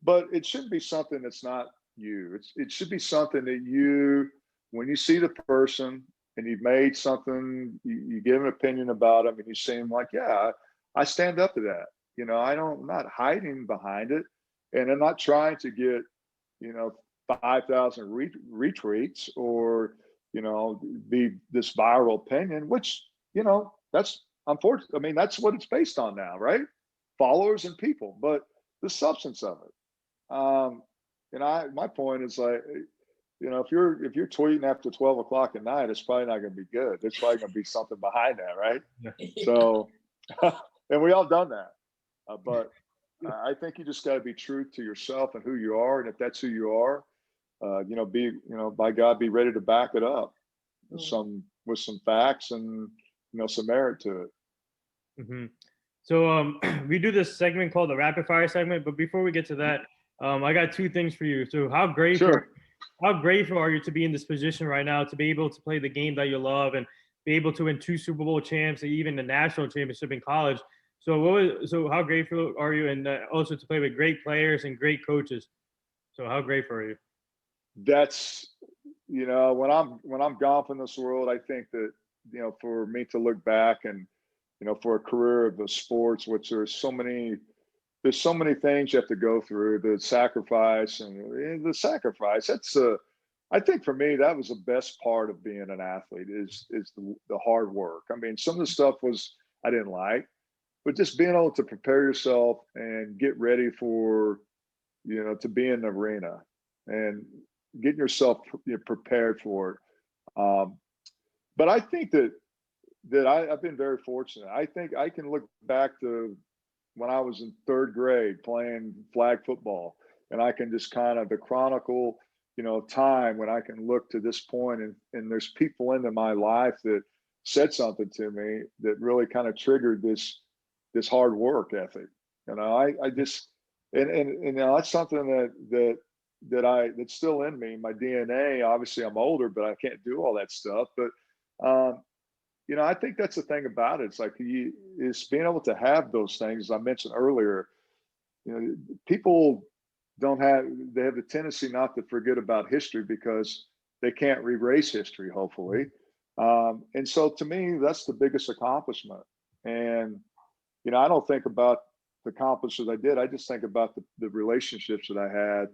But it shouldn't be something that's not you. It should be something that when you see the person and you've made something, you give an opinion about them, and you seem like, yeah, I stand up to that. I'm not hiding behind it, and I'm not trying to get, 5,000 retweets or, be this viral opinion, which, that's unfortunate. I mean, that's what it's based on now, right? Followers and people, but the substance of it. My point is like, if you're tweeting after 12 o'clock at night, it's probably not going to be good. There's probably going to be something behind that, right? Yeah. So, and we all done that. But I think you just got to be true to yourself and who you are. And if that's who you are, by God, be ready to back it up with some facts and, some merit to it. Mm-hmm. So we do this segment called the rapid fire segment. But before we get to that, I got two things for you. So how grateful are you to be in this position right now, to be able to play the game that you love and be able to win 2 Super Bowl champs and even the national championship in college? So how grateful are you, and also to play with great players and great coaches? So how grateful are you? That's, when I'm gone from this world, I think that, for me to look back and, for a career of the sports, which there's so many things you have to go through, the sacrifice. That's I think for me, that was the best part of being an athlete is the hard work. I mean, some of the stuff I didn't like, but just being able to prepare yourself and get ready for, to be in the arena and getting yourself prepared for it. But I think that I've been very fortunate. I think I can look back to when I was in 3rd grade playing flag football, and I can just kind of the chronicle, time when I can look to this point, and there's people into my life that said something to me that really kind of triggered this hard work ethic. I just, and that's something that's still in me, my DNA. Obviously I'm older, but I can't do all that stuff. But, I think that's the thing about it. It's like it's being able to have those things. As I mentioned earlier, people they have the tendency not to forget about history because they can't erase history, hopefully. And so to me, that's the biggest accomplishment. And, I don't think about the accomplishments I did. I just think about the relationships that I had,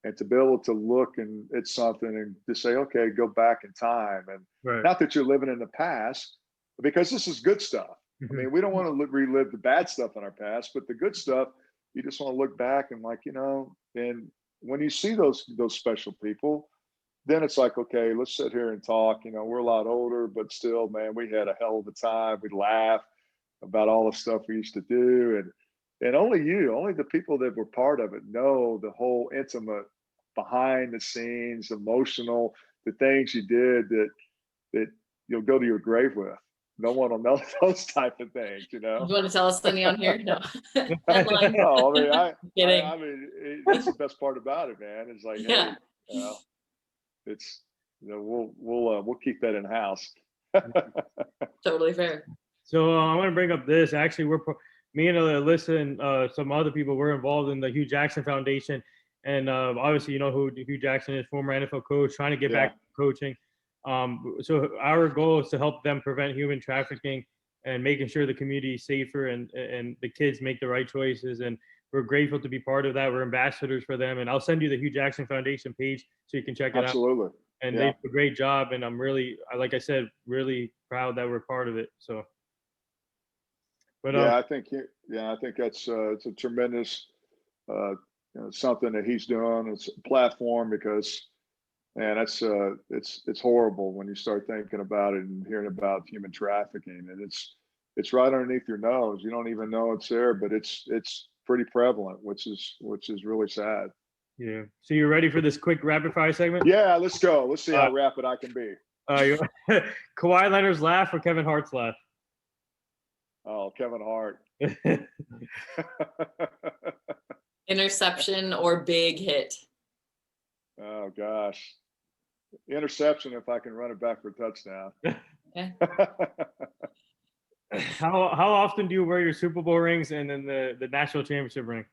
and to be able to look at something and to say, okay, go back in time. And Right. not that you're living in the past, because this is good stuff. I mean, we don't want to relive the bad stuff in our past, but the good stuff, you just want to look back and and when you see those special people, then it's like, okay, let's sit here and talk. We're a lot older, but still, man, we had a hell of a time. We laugh about all the stuff we used to do. And only the people that were part of it know the whole intimate, behind the scenes, emotional, the things you did that you'll go to your grave with. No one will know those type of things, You want to tell us any on here? No. Headline. No, I Kidding. mean, that's the best part about it, man. It's like, Yeah. hey, it's we'll keep that in house. Totally fair. So I want to bring up this. Actually, me and Alyssa and some other people were involved in the Hugh Jackson Foundation, and obviously you know who Hugh Jackson is, former NFL coach, trying to get back to coaching. So our goal is to help them prevent human trafficking and making sure the community is safer and the kids make the right choices. And we're grateful to be part of that. We're ambassadors for them. And I'll send you the Hugh Jackson Foundation page so you can check it out. Absolutely. And they do a great job. And I'm really, like I said, really proud that we're part of it. So. But, I think that's it's a tremendous something that he's doing. It's a platform because, man, that's it's horrible when you start thinking about it and hearing about human trafficking, and it's right underneath your nose. You don't even know it's there, but it's pretty prevalent, which is really sad. Yeah. So you're ready for this quick rapid fire segment? Yeah, let's go. Let's see how rapid I can be. Kawhi Leonard's laugh or Kevin Hart's laugh? Oh, Kevin Hart. Interception or big hit? Oh gosh, interception if I can run it back for a touchdown. Okay. How often do you wear your Super Bowl rings and then the national championship ring?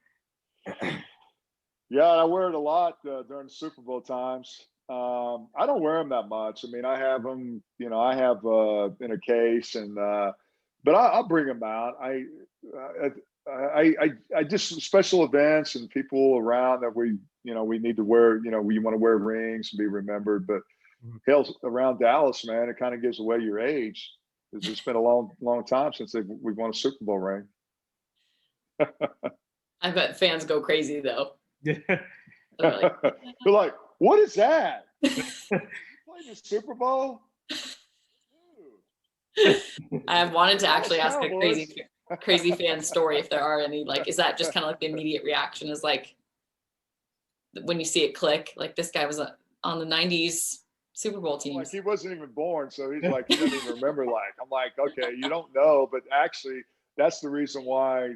Yeah, I wear it a lot during the Super Bowl times. I don't wear them that much. I mean, I have them, I have in a case, and but I'll bring them out. I just special events and people around that we need to wear. We want to wear rings and be remembered. But hell, around Dallas, man, it kind of gives away your age. It's been a long time since we've won a Super Bowl ring. I bet fans go crazy though. Yeah. They're like, "What is that? Playing the Super Bowl?" I have wanted to actually ask a crazy fan story if there are any. Like, is that just kind of like the immediate reaction is like when you see it click, like this guy was on the 90s Super Bowl teams? Like he wasn't even born, so he's like, he doesn't even remember. Like, I'm like, okay, you don't know, but actually that's the reason why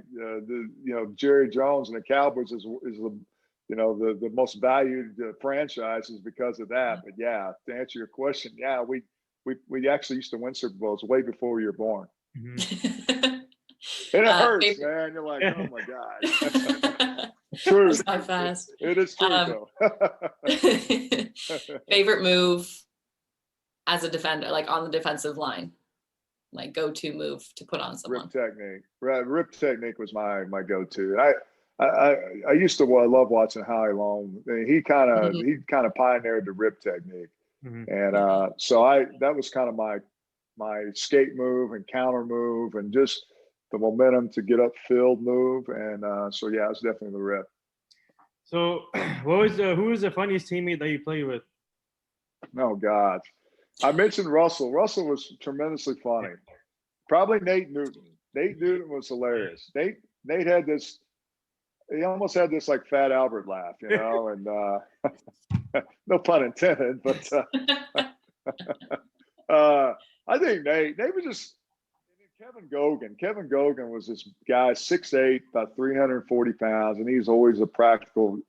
Jerry Jones and the Cowboys is the most valued franchise is because of that. But yeah, to answer your question, yeah, we actually used to win Super Bowls way before you were born. Mm-hmm. And it hurts, man. You're like, oh my God. True. How fast. It is true, though. Favorite move as a defender, like on the defensive line, like go-to move to put on someone. Rip technique. Right. Rip technique was my go-to. I used to love watching Howie Long. He kind of pioneered the rip technique. Mm-hmm. And so that was kind of my skate move and counter move and just the momentum to get upfield move. And so yeah, it's definitely the rip. So who was the funniest teammate that you played with? Oh God. I mentioned Russell. Russell was tremendously funny. Probably Nate Newton. Nate Newton was hilarious. Nate had this, he almost had this like Fat Albert laugh, and no pun intended, but I think Nate was just, Kevin Gogan. Kevin Gogan was this guy, 6'8", about 340 pounds, and he's always a practical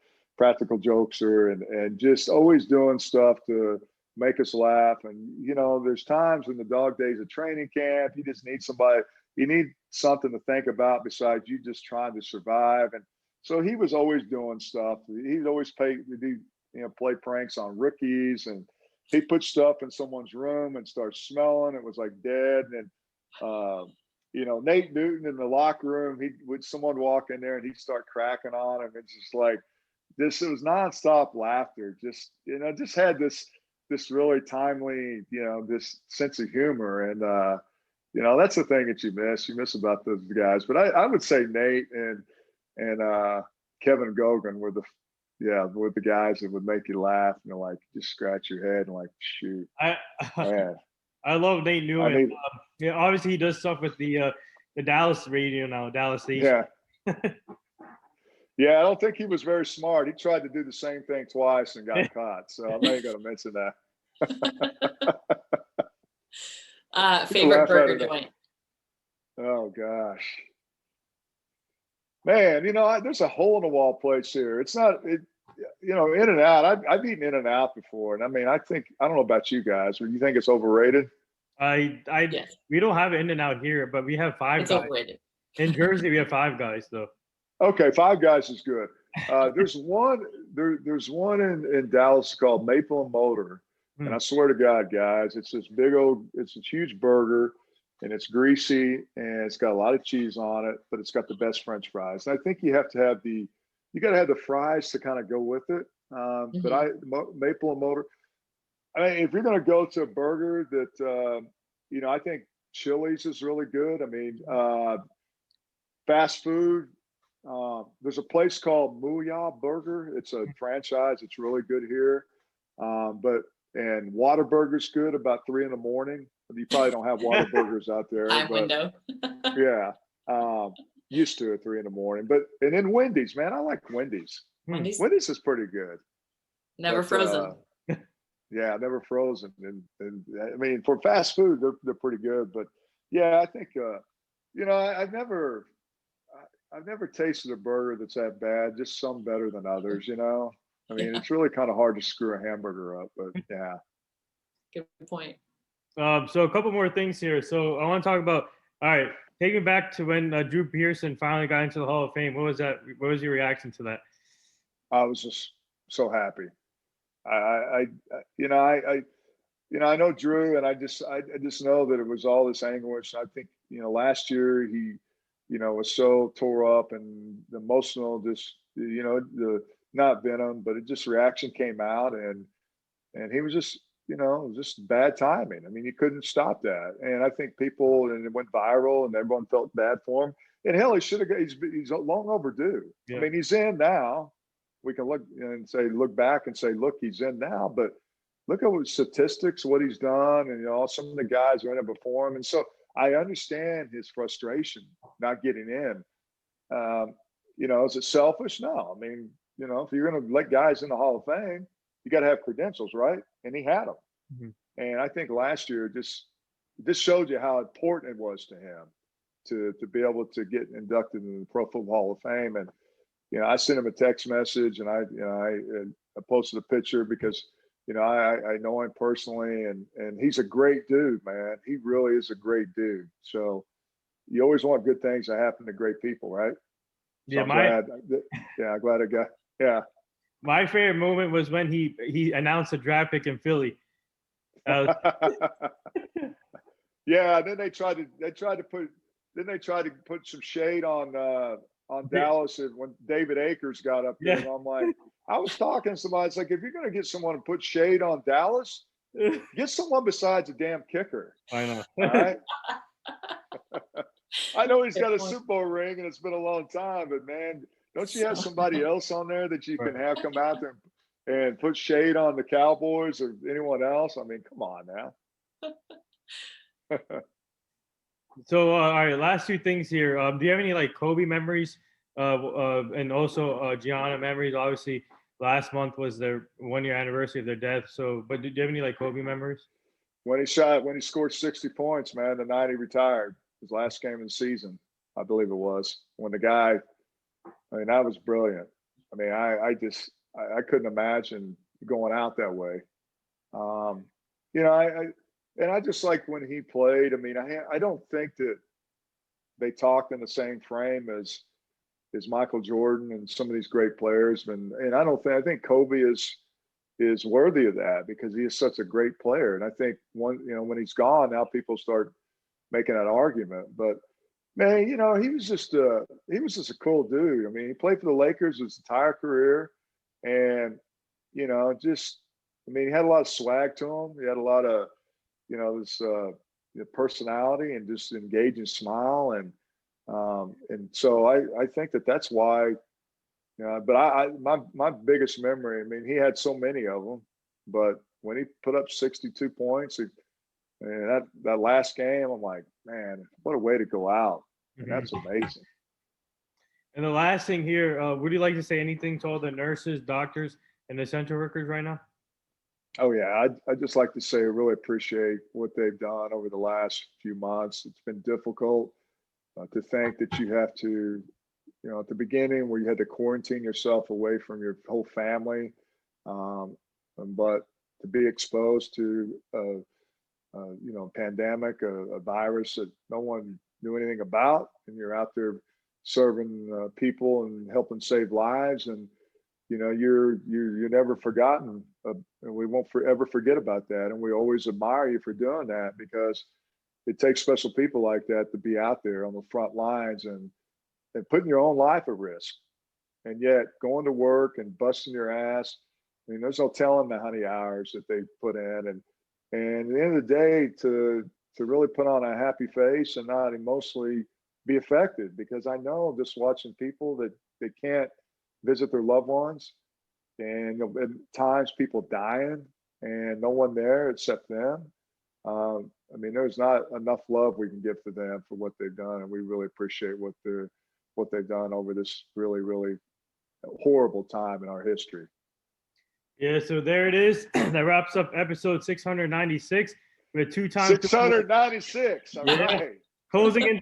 jokester and just always doing stuff to make us laugh. And, there's times in the dog days of training camp, you just need somebody, you need something to think about besides you just trying to survive. And So he was always doing stuff. He'd always play pranks on rookies, and he put stuff in someone's room and start smelling. It was like dead. And Nate Newton in the locker room, someone walk in there and he'd start cracking on him. It's just like this. It was nonstop laughter. Just had this really timely, this sense of humor. And that's the thing that you miss about those guys. But I would say Nate and Kevin Gogan were the guys that would make you laugh, like just scratch your head and like, shoot. Man. I love Nate Newman. Obviously he does stuff with the Dallas radio now, Dallas station. Yeah. Yeah, I don't think he was very smart. He tried to do the same thing twice and got caught. So I'm not even going to mention that. Favorite burger joint? Oh, gosh. Man, there's a hole in the wall place here. It's not, In-N-Out. I've eaten In-N-Out before. And I don't know about you guys, but you think it's overrated? Yes. We don't have In-N-Out here, but we have Five Guys. It's overrated. In Jersey, we have Five Guys, though. Okay, Five Guys is good. There's one in Dallas called Maple and Motor. And I swear to God, guys, it's this it's a huge burger, and it's greasy, and it's got a lot of cheese on it, but it's got the best French fries. And I think you got to have the fries to kind of go with it. But Maple and Motor. If you're going to go to a burger that, I think Chili's is really good. Fast food. There's a place called Mooyah Burger. It's a franchise. It's really good here. And Whataburger's good about 3 a.m. You probably don't have Whataburgers out there. Window. Yeah. Used to at 3 a.m. And then Wendy's, man. I like Wendy's. Wendy's is pretty good. Never frozen. Yeah, never frozen. And for fast food, they're pretty good. But yeah, I think I've never tasted a burger that's that bad. Just some better than others. It's really kind of hard to screw a hamburger up. But yeah. Good point. So a couple more things here. So I want to talk about. All right, take me back to when Drew Pearson finally got into the Hall of Fame. What was that? What was your reaction to that? I was just so happy. I know Drew, and I just know that it was all this anguish. I think last year he was so tore up and emotional. Just the not venom, but it just reaction came out, and he was just it was just bad timing. You couldn't stop that, and I think and it went viral, and everyone felt bad for him. And hell, he should have. He's long overdue. Yeah. He's in now. We can look back and say, look, he's in now, but look at what statistics, what he's done, and some of the guys who ended up before him. And so I understand his frustration not getting in. Is it selfish? No. If you're going to let guys in the Hall of Fame, you got to have credentials, right? And he had them. Mm-hmm. And I think last year this showed you how important it was to him to be able to get inducted into the Pro Football Hall of Fame. And I sent him a text message, and I posted a picture because I know him personally, and he's a great dude, man. He really is a great dude. So you always want good things to happen to great people, right? So yeah, I'm glad it got. Yeah. My favorite moment was when he announced a draft pick in Philly. Yeah, then they tried to put some shade on Dallas when David Akers got up there. Yeah. And I'm like, I was talking to somebody. It's like, if you're going to get someone to put shade on Dallas, get someone besides a damn kicker. I know. All right. I know he's got a Super Bowl ring and it's been a long time, but man, don't you have somebody else on there that you can have come out there and put shade on the Cowboys or anyone else? Come on now. So, all right, last two things here. Do you have any Kobe memories, and also Gianna memories? Obviously, last month was their 1-year anniversary of their death. So, but did you have any Kobe memories? When he scored 60 points, man, the night he retired, his last game of the season, I believe it was. When the guy, that was brilliant. I couldn't imagine going out that way. And I just like when he played. I don't think that they talked in the same frame as Michael Jordan and some of these great players. And I think Kobe is worthy of that because he is such a great player. And I think when he's gone, now people start making that argument. But man, he was just a cool dude. I mean, he played for the Lakers his entire career, and he had a lot of swag to him. He had a lot of this personality and just engaging smile, and so I think that's why. But my biggest memory, I mean, he had so many of them, but when he put up 62 points, and that last game, I'm like, man, what a way to go out. And that's amazing. And the last thing here, would you like to say anything to all the nurses, doctors, and essential workers right now? Oh, yeah. I'd just like to say I really appreciate what they've done over the last few months. It's been difficult to think that you have to, at the beginning where you had to quarantine yourself away from your whole family, but to be exposed to a pandemic, a virus that no one knew anything about, and you're out there serving people and helping save lives, and you're never forgotten, and we won't ever forget about that, and we always admire you for doing that because it takes special people like that to be out there on the front lines and putting your own life at risk, and yet going to work and busting your ass. I mean, there's no telling how many hours that they put in, and at the end of the day, to really put on a happy face and not emotionally be affected, because I know just watching people that they can't visit their loved ones, and at times people dying and no one there except them. I mean, there's not enough love we can give to them for what they've done, and we really appreciate what they've done over this really, really horrible time in our history. Yeah, so there it is. That wraps up episode 696 with 2 times 696. All right. Closing in,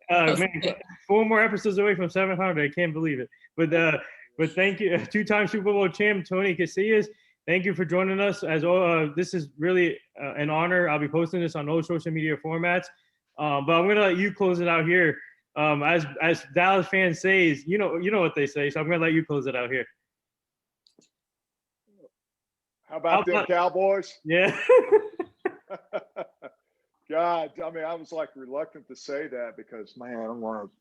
man, 4 more episodes away from 700. I can't believe it. But thank you, 2-time Super Bowl champ Tony Casillas. Thank you for joining us. This is really an honor. I'll be posting this on all social media formats. But I'm gonna let you close it out here. As Dallas fans say, you know what they say. So I'm gonna let you close it out here. How about them Cowboys? Yeah. God, I mean, I was like reluctant to say that because, man, I want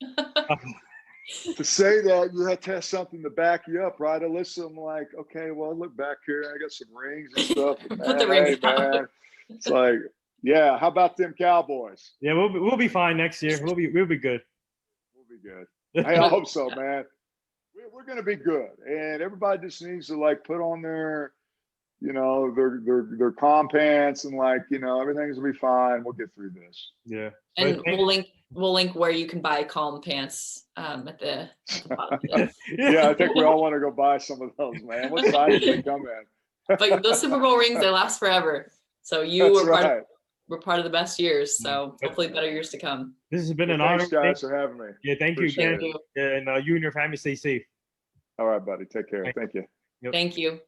to say that you have to have something to back you up, right? Alyssa, I'm like, okay, well, look back here. I got some rings and stuff. Man, Put the rings man. It's like, yeah, how about them Cowboys? Yeah, we'll be fine next year. We'll be good. We'll be good. Hey, I hope so, man. We're going to be good, and everybody just needs to like put on their calm pants and everything's gonna be fine. We'll get through this. Yeah. And we'll link where you can buy calm pants at the bottom. Yeah, I think we all want to go buy some of those, man. What size do they come in? But those Super Bowl rings, they last forever. So we're part of the best years. So hopefully better years to come. This has been an honor. Thanks, guys, for having me. Yeah, thank you again. Yeah, and you and your family stay safe. All right, buddy. Take care. Thank you. Thank you.